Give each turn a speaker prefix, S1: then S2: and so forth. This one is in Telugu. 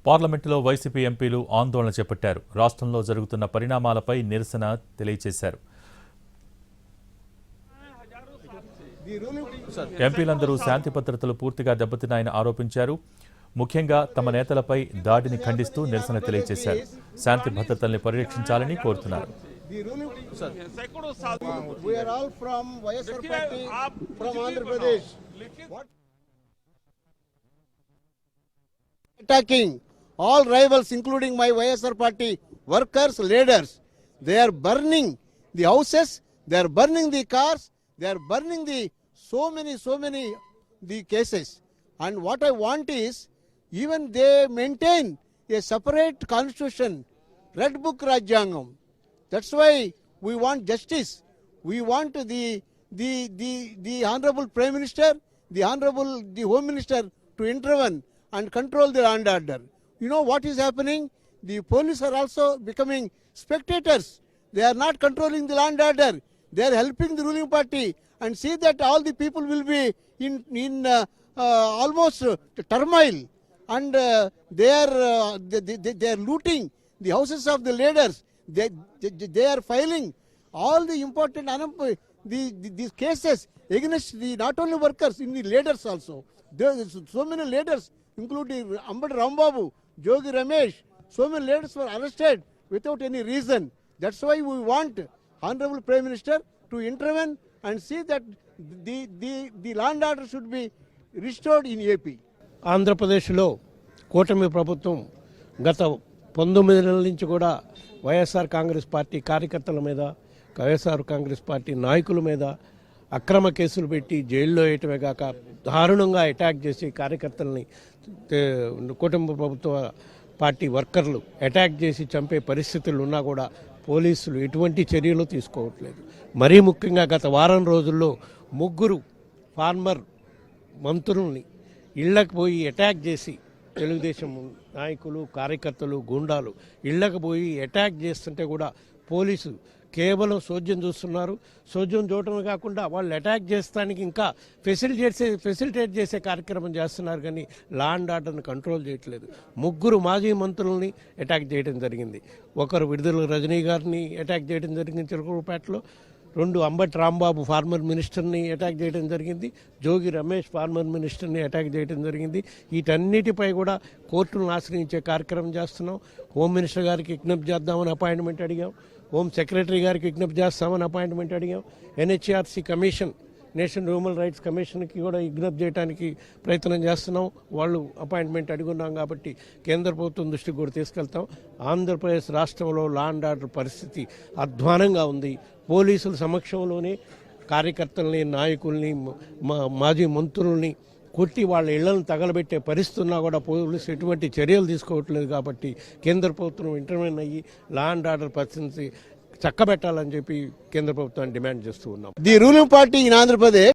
S1: పార్లమెంటులో వైసీపీ ఎంపీలు ఆందోళన చేపట్టారు. రాష్ట్రంలో జరుగుతున్న పరిణామాలపై నిరసన తెలియజేశారు. ఎంపీలందరూ శాంతి భద్రతలు పూర్తిగా దెబ్బతిన్నాయని ఆరోపించారు. ముఖ్యంగా తమ నేతలపై దాడిని ఖండిస్తూ నిరసన తెలియజేశారు. శాంతి భద్రతల్ని పరిరక్షించాలని కోరుతున్నారు.
S2: Attacking all rivals, including my YSR party workers, leaders. They are burning the houses, they are burning the cars, they are burning the so many the cases. And what I want is, even they maintain a separate constitution, Red Book Rajyangam. That's why we want justice. We want the Honorable Prime Minister, the Home Minister to intervene and control the land order. You know what is happening? The police are also becoming spectators. They are not controlling the land order. They are helping the ruling party and see that all the people will be in almost turmoil, and they are looting the houses of the leaders. They are filing all the important these cases against the not only workers, in the leaders also. There are so many leaders, including Ambad Rambabu, Jogi Ramesh, so many leaders were arrested without any reason. That's why we want Honorable Prime Minister to intervene and see that the land order should be restored in AP.
S3: ఆంధ్రప్రదేశ్లో కూటమి ప్రభుత్వం గత 19 నెలల నుంచి కూడా వైఎస్ఆర్ కాంగ్రెస్ పార్టీ కార్యకర్తల మీద, వైఎస్ఆర్ కాంగ్రెస్ పార్టీ నాయకుల మీద అక్రమ కేసులు పెట్టి జైల్లో వేయటమే కాక దారుణంగా అటాక్ చేసి కార్యకర్తల్ని, కుటుంబ ప్రభుత్వ పార్టీ వర్కర్లు అటాక్ చేసి చంపే పరిస్థితులు ఉన్నా కూడా పోలీసులు ఎటువంటి చర్యలు తీసుకోవట్లేదు. మరీ ముఖ్యంగా గత వారం రోజుల్లో 3 ఫార్మర్ మంత్రుల్ని ఇళ్లకు పోయి అటాక్ చేసి, తెలుగుదేశం నాయకులు, కార్యకర్తలు, గుండాలు ఇళ్లకు పోయి అటాక్ చేస్తుంటే కూడా పోలీసు కేవలం సోద్యం చూస్తున్నారు. సోద్యం చూడటమే కాకుండా వాళ్ళు అటాక్ చేస్తానికి ఇంకా ఫెసిలిటేట్ చేసే కార్యక్రమం చేస్తున్నారు, కానీ లా అండ్ ఆర్డర్ని కంట్రోల్ చేయట్లేదు. 3 మాజీ మంత్రుల్ని అటాక్ చేయడం జరిగింది. ఒకరు విడుదల రజనీ గారిని అటాక్ చేయడం జరిగింది చిలకలూరుపేటలో. 2 అంబటి రాంబాబు ఫార్మర్ మినిస్టర్ని అటాక్ చేయడం జరిగింది. జోగి రమేష్ ఫార్మర్ మినిస్టర్ని అటాక్ చేయడం జరిగింది. వీటన్నిటిపై కూడా కోర్టులను ఆశ్రయించే కార్యక్రమం చేస్తున్నాం. హోమ్ మినిస్టర్ గారికి విజ్ఞప్తి చేద్దామని అపాయింట్మెంట్ అడిగాం. హోమ్ సెక్రటరీ గారికి విజ్ఞప్తి చేస్తామని అపాయింట్మెంట్ అడిగాం. NHRC commission, national human rights కమిషన్కి కూడా విజ్ఞప్తి చేయడానికి ప్రయత్నం చేస్తున్నాం. వాళ్ళు అపాయింట్మెంట్ అడుగున్నాం కాబట్టి కేంద్ర ప్రభుత్వం దృష్టికి కూడా తీసుకెళ్తాం. ఆంధ్రప్రదేశ్ రాష్ట్రంలో లా అండ్ ఆర్డర్ పరిస్థితి అధ్వానంగా ఉంది. పోలీసుల సమక్షంలోనే కార్యకర్తల్ని, నాయకుల్ని, మాజీ మంత్రుల్ని కొట్టి వాళ్ళ ఇళ్లను తగలబెట్టే పరిస్థితున్నా కూడా పోలీసు ఎటువంటి చర్యలు తీసుకోవట్లేదు. కాబట్టి కేంద్ర ప్రభుత్వం ఇంటర్వ్యూన్ అయ్యి లా అండ్ ఆర్డర్ పరిస్థితి చక్కబెట్టాలని చెప్పి కేంద్ర ప్రభుత్వాన్ని డిమాండ్ చేస్తూ ఉన్నాం.
S2: The ruling party in Andhra Pradesh